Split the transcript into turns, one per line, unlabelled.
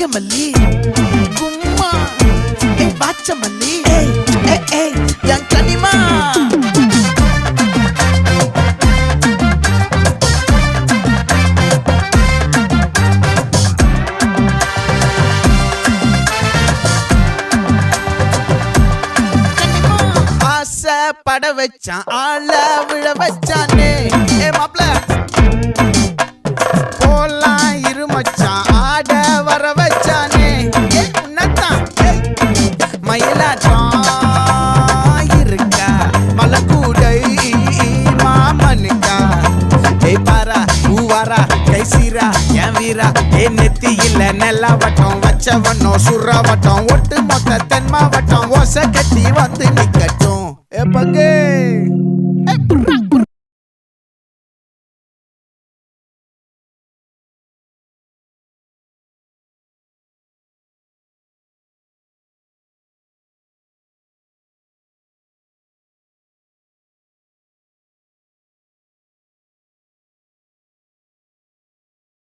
நாகமல்லி கும்மா பாச்சமல்லி என் கனிமா பட வச்சான் ஆள விழ வச்சானே மாப்ள போலாம் இருமச்சான் ஆட வர வச்சானே உன்னத்தான் மயிலாட்டம் இருக்கா மலக்கூடை மாமனுக்கா பாரா பூவாரா கைசீரா என் வீரா நெத்தி இல்ல நெல்லாவட்டம் வச்சவட்டம் சுறாவட்டம் ஒட்டு மொத்த தென் மாவட்டம் ஓசை கட்டி வந்து நிக்கட்டும் பங்கே